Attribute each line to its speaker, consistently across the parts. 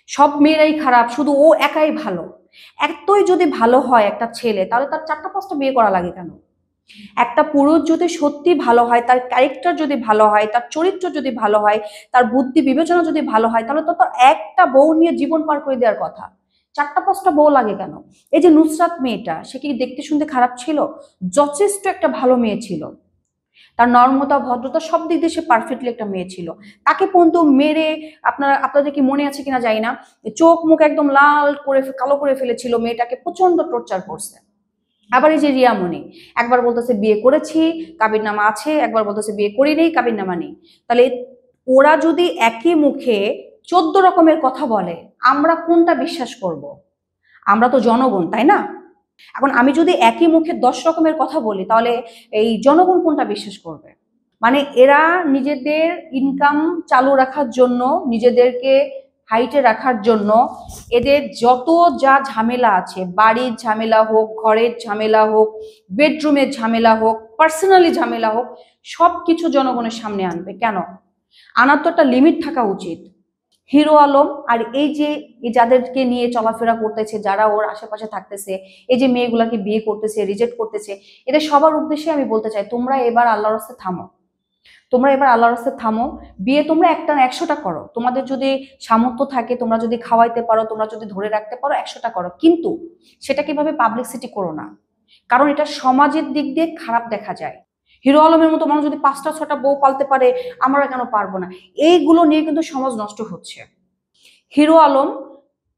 Speaker 1: সব মেয়েরাই খারাপ, শুধু ও একাই ভালো। এতই যদি ভালো হয় একটা ছেলে, তাহলে তার 4টা 5টা বিয়ে করা লাগে কেন? একটা পুরুষ যদি সত্যি ভালো হয়, তার ক্যারেক্টার যদি ভালো হয়, তার চরিত্র যদি ভালো হয়, তার বুদ্ধি বিবেচনা যদি ভালো হয়, তাহলে তো তার একটা বউ নিয়ে জীবন পার করে দেওয়ার কথা। 4টা 5টা বউ লাগে কেন? এই যে নুসরাত মেয়েটা, সে কি দেখতে শুনতে খারাপ ছিল? যথেষ্ট একটা ভালো মেয়ে ছিল। তার নর্মতা, ভদ্রতা সব দিক দিয়ে সে পারফেক্টলি একটা মেয়ে ছিল। তাকে পর্যন্ত মেরে, আপনাদের কি মনে আছে কিনা জানি না, চোখ মুখ একদম লাল করে কালো করে ফেলেছিল, মেয়েটাকে প্রচন্ড টর্চার করছে। আবার এই যে রিয়ামণি, একবার বলতেছে বিয়ে করেছি, কাবির নামা আছে, একবার বলতেছে বিয়ে করি নেই, কাবির নামা নেই। তাহলে ওরা যদি একই মুখে 14 রকমের কথা বলে, আমরা কোনটা বিশ্বাস করব? আমরা তো জনগণ, তাই না? এখন আমি যদি একই মুখে 10 রকমের কথা বলি, তাহলে এই জনগণ কোনটা বিশ্বাস করবে? মানে এরা নিজেদের ইনকাম চালু রাখার জন্য, নিজেদেরকে হাইটে রাখার জন্য, এদের যত যা ঝামেলা আছে, বাড়ির ঝামেলা হোক, ঘরের ঝামেলা হোক, বেডরুমের ঝামেলা হোক, পার্সোনালি ঝামেলা হোক, সব কিছু জনগণের সামনে আনবে। কেন? আনার তো একটা লিমিট থাকা উচিত। হিরো আলম আর এই যে যাদেরকে নিয়ে চলাফেরা করতেছে, যারা ওর আশেপাশে থাকতেছে, এই যে মেয়েগুলাকে বিয়ে করতেছে, রিজেক্ট করতেছে, এদের সবার উদ্দেশ্যে আমি বলতে চাই, তোমরা এবার আল্লাহর রাস্তায় থামো। তোমরা এবার আল্লাহর রাস্তায় থামো। বিয়ে তোমরা একটা না 100টা করো, তোমাদের যদি সামর্থ্য থাকে, তোমরা যদি খাওয়াইতে পারো, তোমরা যদি ধরে রাখতে পারো, 100টা করো, কিন্তু সেটা কিভাবে পাবলিসিটি করো না। কারণ এটা সমাজের দিক দিয়ে খারাপ দেখা যায়। হিরো আলমের মতো মানুষ যদি 5টা 6টা বউ পালতে পারে, আমরা কেন পারবো না? এইগুলো নিয়ে কিন্তু সমাজ নষ্ট হচ্ছে। হিরো আলম,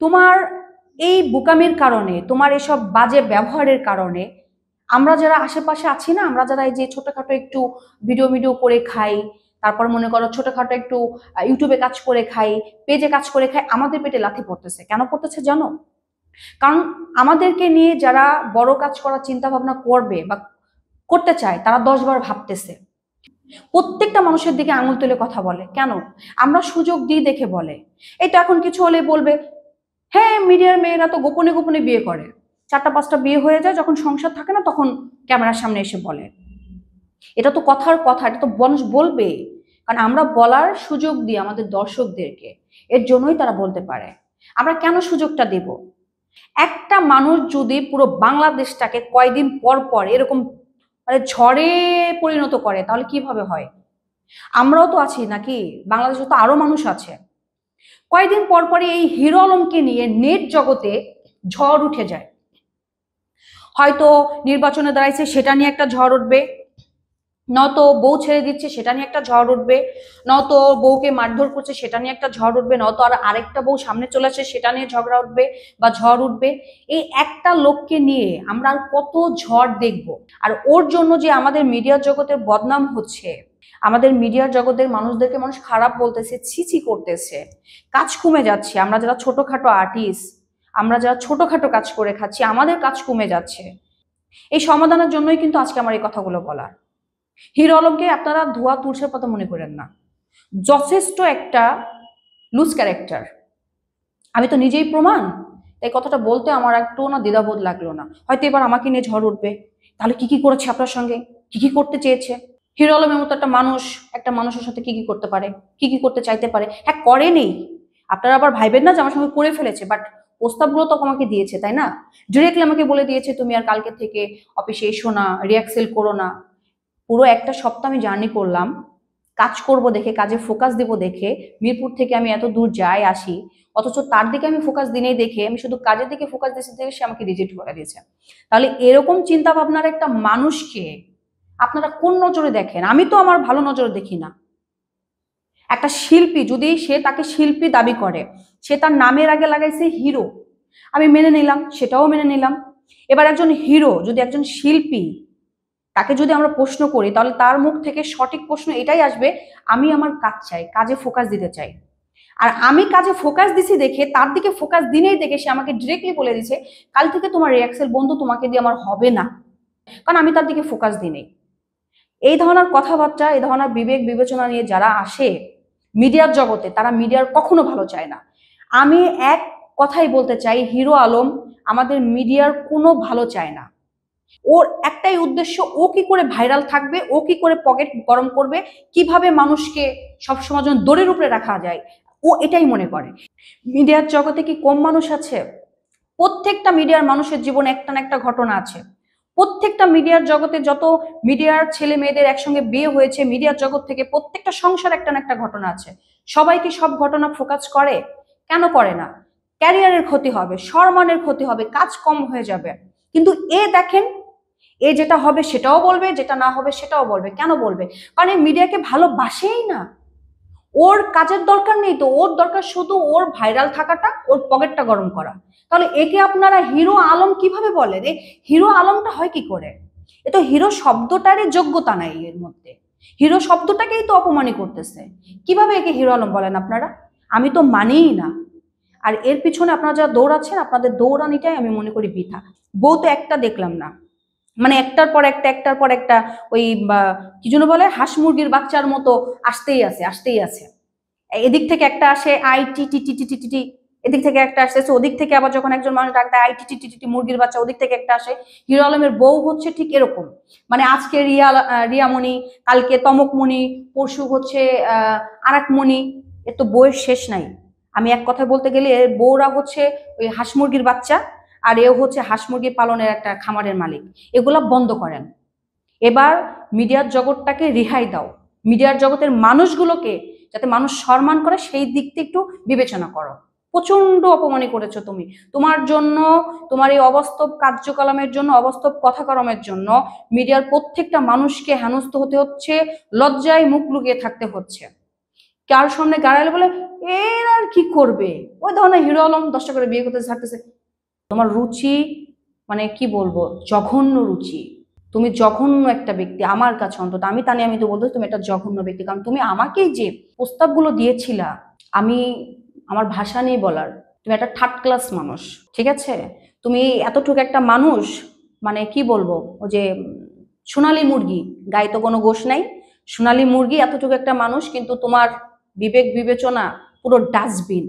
Speaker 1: তোমার এই বোকামির কারণে, তোমার এসব বাজে ব্যবহারের কারণে আমরা যারা আশেপাশে আছি না, আমরা যারা এই যে ছোটখাটো একটু ভিডিও করে খাই, তারপর মনে করো ছোটখাটো একটু ইউটিউবে কাজ করে খাই, পেজে কাজ করে খাই, আমাদের পেটে লাথি পড়তেছে। কেন পড়তেছে জানো? কারণ আমাদেরকে নিয়ে যারা বড় কাজ করার চিন্তা ভাবনা করবে বা করতে চায়, তারা 10বার ভাবতেছে। প্রত্যেকটা মানুষের দিকে আঙুল তুলে কথা বলে কেন? আমরা সুযোগ দিই দেখে বলে। এই তো এখন কিছু হলে বলবে, হ্যাঁ মিডিয়ার মেয়েরা তো গোপনে গোপনে বিয়ে করে, 4টা 5টা বিয়ে হয়ে যায়, যখন সংসার থাকে না তখন ক্যামেরার সামনে এসে বলে। এটা তো কথার কথা, এটা তো মানুষ বলবে, কারণ আমরা বলার সুযোগ দিই আমাদের দর্শকদেরকে, এর জন্যই তারা বলতে পারে। আমরা কেন সুযোগটা দেব? একটা মানুষ যদি পুরো বাংলাদেশটাকে কয়দিন পর পর এরকম মানে ঝড়ে পরিণত করে, তাহলে কিভাবে হয়? আমরাও তো আছি নাকি? বাংলাদেশে তো আরো মানুষ আছে। কয়েকদিন পর পরই এই হিরো আলমকে নিয়ে নেট জগতে ঝড় উঠে যায়। হয়তো নির্বাচনে দাঁড়াইছে, সেটা নিয়ে একটা ঝড় উঠবে, নয়তো বউ ছেড়ে দিচ্ছে সেটা নিয়ে একটা ঝড় উঠবে, নয়তো বউকে মারধর করছে সেটা নিয়ে একটা ঝড় উঠবে, নয়তো আর আরেকটা বউ সামনে চলে আসে সেটা নিয়ে ঝগড়া উঠবে বা ঝড় উঠবে। এই একটা লোককে নিয়ে আমরা আর কত ঝড় দেখব? আর ওর জন্য যে আমাদের মিডিয়া জগতের বদনাম হচ্ছে, আমাদের মিডিয়ার জগতের মানুষদেরকে মানুষ খারাপ বলতেছে, ছিছি করতেছে, কাজ কমে যাচ্ছে। আমরা যারা ছোটখাটো আর্টিস্ট, আমরা যারা ছোটখাটো কাজ করে খাচ্ছি, আমাদের কাজ কমে যাচ্ছে। এই সমাধানের জন্যই কিন্তু আজকে আমার এই কথাগুলো বলার। হিরো আলমকে আপনারা ধোয়া তুলসের কথা মনে করেন না, যথেষ্ট একটা লুজ ক্যারেক্টার। আমি তো নিজেই প্রমাণ। এই কথাটা বলতে আমার একটু না দ্বিধাবোধ লাগলো না। হয়তো এবার আমাকে নিয়ে ঝড় উঠবে, তাহলে কি কি করেছে আপনার সঙ্গে, কি কি করতে চেয়েছে? হিরো আলমের মতো একটা মানুষ, একটা মানুষের সাথে কি কি করতে পারে, কি কি করতে চাইতে পারে? হ্যাঁ করেনি, আপনারা আবার ভাইবেন না যে আমার সঙ্গে করে ফেলেছে, বাট প্রস্তাবগুলো তো আমাকে দিয়েছে, তাই না? ডিরেক্টলি আমাকে বলে দিয়েছে তুমি আর কালকে থেকে অফিসে এসো না, রিয়াক্সেল করো না। পুরো একটা সপ্তাহ আমি জার্নি করলাম, কাজ করব দেখে, কাজে ফোকাস দেব দেখে, মিরপুর থেকে আমি এত দূর যাই আসি, অথচ তার দিকে আমি ফোকাস দিনেই দেখে আমি শুধু কাজের দিকে ফোকাস দিয়েছি দেখে সে আমাকে রিজেক্ট করে দিয়েছে। তাহলে এরকম চিন্তা ভাবনার একটা মানুষকে আপনারা কোন নজরে দেখেন? আমি তো আমার ভালো নজরে দেখি না। একটা শিল্পী যদি সে তাকে শিল্পী দাবি করে, সে তার নামের আগে লাগাইছে হিরো, আমি মেনে নিলাম, সেটাও মেনে নিলাম। এবার একজন হিরো যদি একজন শিল্পী, তাকে যদি আমরা প্রশ্ন করি, তাহলে তার মুখ থেকে সঠিক প্রশ্ন এটাই আসবে, আমি আমার কাজ চাই, কাজে ফোকাস দিতে চাই। আর আমি কাজে ফোকাস দিছি দেখে, তার দিকে ফোকাস দিনেই দেখে সে আমাকে ডিরেক্টলি বলে দিছে কাল থেকে তোমার রিয়াক্সেল বন্ধু, তোমাকে দিয়ে আমার হবে না, কারণ আমি তার দিকে ফোকাস দিই নাই। এই ধরনের কথাবার্তা, এই ধরনের বিবেক বিবেচনা নিয়ে যারা আসে মিডিয়ার জগতে, তারা মিডিয়ার কখনো ভালো চায় না। আমি এক কথাই বলতে চাই, হিরো আলম আমাদের মিডিয়ার কোনো ভালো চায় না। ওর একটাই উদ্দেশ্য, ও কি করে ভাইরাল থাকবে, ও কি করে পকেট গরম করবে, কিভাবে মানুষকে সবসময় যেন দড়ির উপরে রাখা যায়, ও এটাই মনে করে। মিডিয়ার জগতে কি কম মানুষ আছে? প্রত্যেকটা মিডিয়ার মানুষের জীবনে একটা না একটা ঘটনা আছে। প্রত্যেকটা মিডিয়ার জগতে যত মিডিয়ার ছেলে মেয়েদের একসঙ্গে বিয়ে হয়েছে মিডিয়ার জগৎ থেকে, প্রত্যেকটা সংসার একটা না একটা ঘটনা আছে। সবাই কি সব ঘটনা ফোকাস করে? কেন করে না? ক্যারিয়ারের ক্ষতি হবে, সম্মানের ক্ষতি হবে, কাজ কম হয়ে যাবে। কিন্তু এ দেখেন, এ যেটা হবে সেটাও বলবে, যেটা না হবে সেটাও বলবে। কেন বলবে? কারণ এই মিডিয়াকে ভালোবাসেই না। ওর কাজের দরকার নেই তো, ওর দরকার শুধু ওর ভাইরাল থাকাটা, ওর পকেটটা গরম করা। তাহলে একে আপনারা হিরো আলম কিভাবে বলেন? এই হিরো আলমটা হয় কি করে? এ তো হিরো শব্দটারই যোগ্যতা নাই এর মধ্যে। হিরো শব্দটাকেই তো অপমানই করতেছে। কিভাবে একে হিরো আলম বলেন আপনারা? আমি তো মানিই না। আর এর পিছনে আপনারা যারা দৌড়াচ্ছেন, আপনাদের দৌড়ানিটাই আমি মনে করি বৃথা। বউ তো একটা দেখলাম না, মানে একটার পর একটা একটার পর একটা ওই কি জন্য বলে হাঁস মুরগির বাচ্চার মতো আসতেই আছে আসতেই আছে। এদিক থেকে একটা আসে আই টি টি টি টি টি টি টি, এদিক থেকে একটা আসতেছে, ওদিক থেকে আবার যখন একজন মানুষ ডাক দেয় আই টি টি টি টি টি মুরগির বাচ্চা, ওদিক থেকে একটা আসে। হিরো আলমের বউ হচ্ছে ঠিক এরকম, মানে আজকে রিয়ামণি, কালকে তমকমণি, পরশু হচ্ছে আরাকমণি। এর তো বউয়ের শেষ নাই। আমি এক কথায় বলতে গেলে এর বউরা হচ্ছে ওই হাঁস মুরগির বাচ্চা, আর এও হচ্ছে হাঁস মুরগি পালনের একটা খামারের মালিক। এগুলা বন্ধ করেন। এবার মিডিয়ার জগৎটাকে রেহাই দাও, মিডিয়ার জগতের মানুষগুলোকে যাতে মানুষ সম্মান করে সেই দিকটা একটু বিবেচনা করো। প্রচন্ড অপমানি করেছো তুমি। তোমার জন্য, তোমার এই অবাস্তব কার্যকলামের জন্য, অবাস্তব কথাকরমের জন্য মিডিয়ার প্রত্যেকটা মানুষকে হেনস্থ হতে হচ্ছে, লজ্জায় মুখ লুকিয়ে থাকতে হচ্ছে। কার সামনে গাড়াইলে বলে এর আর কি করবে, ওই ধরনের হিরো আলম 10টা করে বিয়ে করতে থাকতেছে। তোমার রুচি মানে কি বলবো, জঘন্য রুচি। তুমি জঘন্য একটা ব্যক্তি আমার কাছে, অন্তত আমি তা নিয়ে আমি তো বলতে তুমি একটা জঘন্য ব্যক্তি। কারণ তুমি আমাকেই যে প্রস্তাবগুলো দিয়েছিলা, আমি আমার ভাষা নেই বলার, তুমি একটা থার্ড ক্লাস মানুষ, ঠিক আছে? তুমি এতটুকু একটা মানুষ, মানে কি বলবো, ও যে সোনালী মুরগি, গায়ে তো কোনো গোশ নাই, সোনালী মুরগি এতটুকু একটা মানুষ, কিন্তু তোমার বিবেক বিবেচনা পুরো ডাস্টবিন।